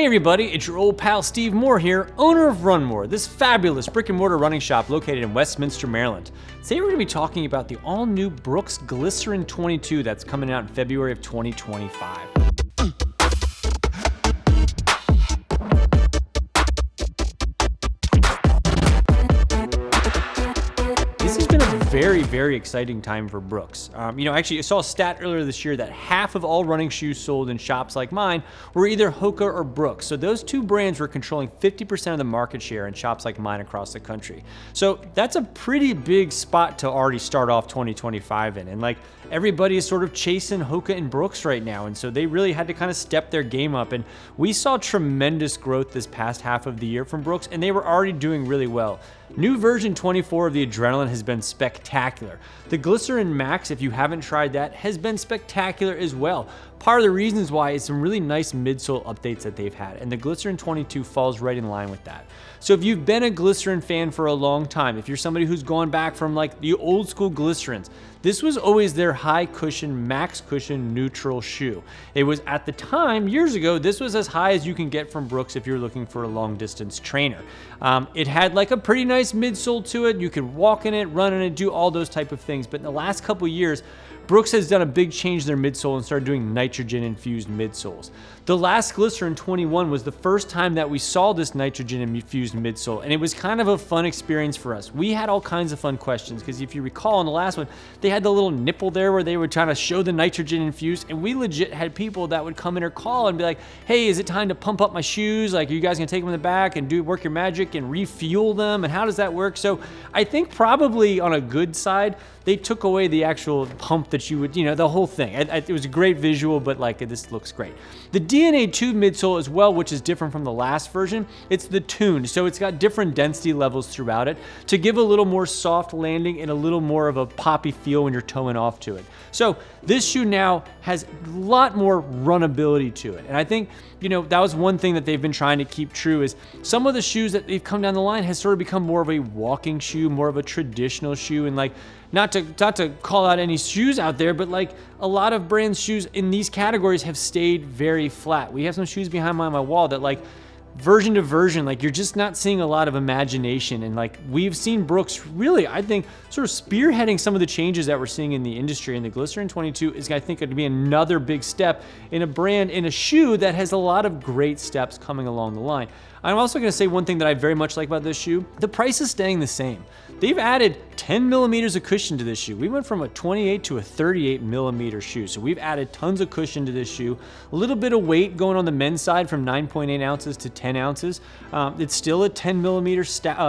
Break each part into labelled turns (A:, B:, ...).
A: Hey everybody, it's your old pal Steve Moore here, owner of RUNMOORE, this fabulous brick and mortar running shop located in Westminster, Maryland. Today we're going to be talking about the all-new Brooks Glycerin 22 that's coming out in February of 2025. This has been a very exciting time for Brooks. Actually, I saw a stat earlier this year that half of all running shoes sold in shops like mine were either Hoka or Brooks. So those two brands were controlling 50% of the market share in shops like mine across the country. So that's a pretty big spot to already start off 2025 in. And everybody is sort of chasing Hoka and Brooks right now. And so they really had to kind of step their game up. And we saw tremendous growth this past half of the year from Brooks, and they were already doing really well. New version 24 of the Adrenaline has been spectacular. The Glycerin Max, if you haven't tried that, has been spectacular as well. Part of the reasons why is some really nice midsole updates that they've had, and the Glycerin 22 falls right in line with that. So if you've been a Glycerin fan for a long time, if you're somebody who's gone back from the old school Glycerins, this was always their high cushion, max cushion, neutral shoe. It was at the time, years ago, this was as high as you can get from Brooks if you're looking for a long distance trainer. It had a pretty nice midsole to it. You could walk in it, run in it, do all those type of things. But in the last couple of years, Brooks has done a big change in their midsole and started doing nitrogen-infused midsoles. The last Glycerin 21 was the first time that we saw this nitrogen-infused midsole, and it was kind of a fun experience for us. We had all kinds of fun questions, because if you recall in the last one, they had the little nipple there where they were trying to show the nitrogen-infused, and we legit had people that would come in or call and be like, hey, is it time to pump up my shoes? Are you guys gonna take them in the back and work your magic and refuel them? And how does that work? So I think probably on a good side, they took away the actual pump that you would, the whole thing. It was a great visual, but this looks great. The DNA 2 midsole as well, which is different from the last version, it's the tuned. So it's got different density levels throughout it to give a little more soft landing and a little more of a poppy feel when you're toeing off to it. So this shoe now has a lot more runability to it. And I think, that was one thing that they've been trying to keep true is some of the shoes that they've come down the line has sort of become more of a walking shoe, more of a traditional shoe. And not to call out any shoes out there, but a lot of brands' shoes in these categories have stayed very flat. We have some shoes behind my wall that version to version, you're just not seeing a lot of imagination. And we've seen Brooks really, I think, sort of spearheading some of the changes that we're seeing in the industry. And the Glycerin 22 is, I think, going to be another big step in a brand, in a shoe that has a lot of great steps coming along the line. I'm also going to say one thing that I very much like about this shoe. The price is staying the same. They've added 10 millimeters of cushion to this shoe. We went from a 28 to a 38 millimeter shoe. So we've added tons of cushion to this shoe. A little bit of weight going on the men's side from 9.8 ounces to 10 ounces. It's still a 10 millimeter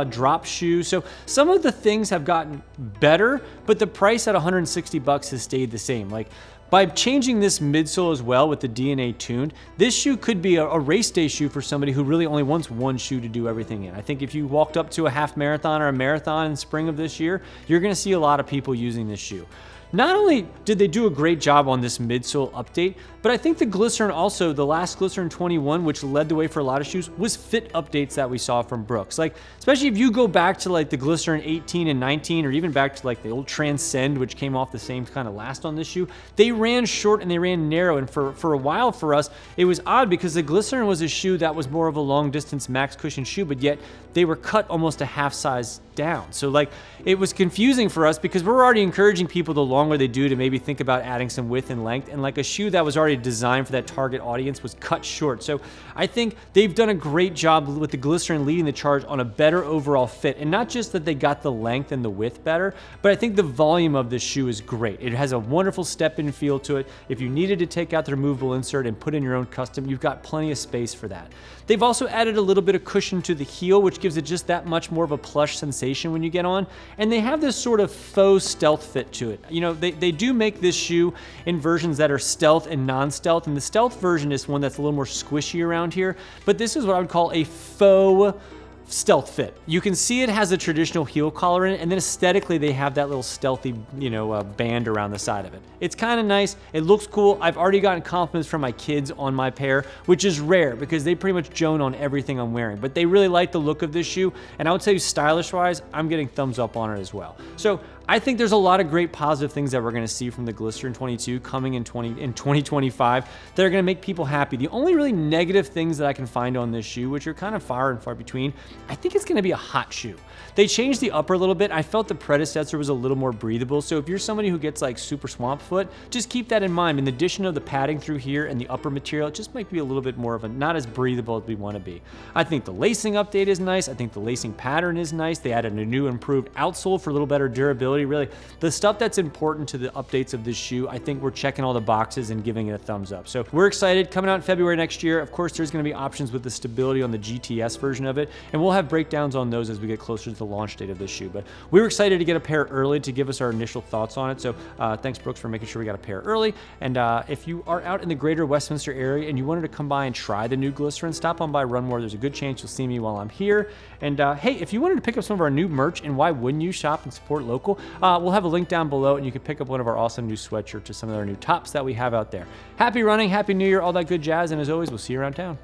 A: drop shoe. So some of the things have gotten better, but the price at $160 has stayed the same. By changing this midsole as well with the DNA tuned, this shoe could be a race day shoe for somebody who really only wants one shoe to do everything in. I think if you walked up to a half marathon or a marathon in spring of this year, you're gonna see a lot of people using this shoe. Not only did they do a great job on this midsole update, but I think the Glycerin also, the last Glycerin 21, which led the way for a lot of shoes, was fit updates that we saw from Brooks. Especially if you go back to the Glycerin 18 and 19, or even back to the old Transcend, which came off the same kind of last on this shoe, they ran short and they ran narrow. And for a while for us, it was odd because the Glycerin was a shoe that was more of a long distance max cushion shoe, but yet they were cut almost a half size down. So it was confusing for us because we're already encouraging people the longer they do to maybe think about adding some width and length, and a shoe that was already designed for that target audience was cut short. So I think they've done a great job with the Glycerin leading the charge on a better overall fit, and not just that they got the length and the width better, but I think the volume of this shoe is great. It has a wonderful step-in feel to it. If you needed to take out the removable insert and put in your own custom, you've got plenty of space for that. They've also added a little bit of cushion to the heel, which gives it just that much more of a plush sensation when you get on. And they have this sort of faux stealth fit to it. They do make this shoe in versions that are stealth and non-stealth, and the stealth version is one that's a little more squishy around here, but this is what I would call a faux stealth fit. You can see it has a traditional heel collar in it, and then aesthetically they have that little stealthy, band around the side of it. It's kind of nice. It looks cool. I've already gotten compliments from my kids on my pair, which is rare because they pretty much joan on everything I'm wearing, but they really like the look of this shoe, and I would say stylish wise, I'm getting thumbs up on it as well. So I think there's a lot of great positive things that we're going to see from the Glycerin 22 coming in 2025 that are going to make people happy. The only really negative things that I can find on this shoe, which are kind of far and far between, I think it's going to be a hot shoe. They changed the upper a little bit. I felt the predecessor was a little more breathable. So if you're somebody who gets like super swamp foot, just keep that in mind. In addition of the padding through here and the upper material, it just might be a little bit more of a, not as breathable as we want to be. I think the lacing update is nice. I think the lacing pattern is nice. They added a new improved outsole for a little better durability. Really, the stuff that's important to the updates of this shoe, I think we're checking all the boxes and giving it a thumbs up. So we're excited. Coming out in February next year. Of course, there's going to be options with the stability on the GTS version of it, and we'll have breakdowns on those as we get closer to the launch date of this shoe. But we were excited to get a pair early to give us our initial thoughts on it. So thanks, Brooks, for making sure we got a pair early. And if you are out in the greater Westminster area and you wanted to come by and try the new Glycerin, stop on by RUNMOORE. There's a good chance you'll see me while I'm here. And hey, if you wanted to pick up some of our new merch, and why wouldn't you shop and support local, we'll have a link down below, and you can pick up one of our awesome new sweatshirts or some of our new tops that we have out there. Happy running, happy new year, all that good jazz, and as always, we'll see you around town.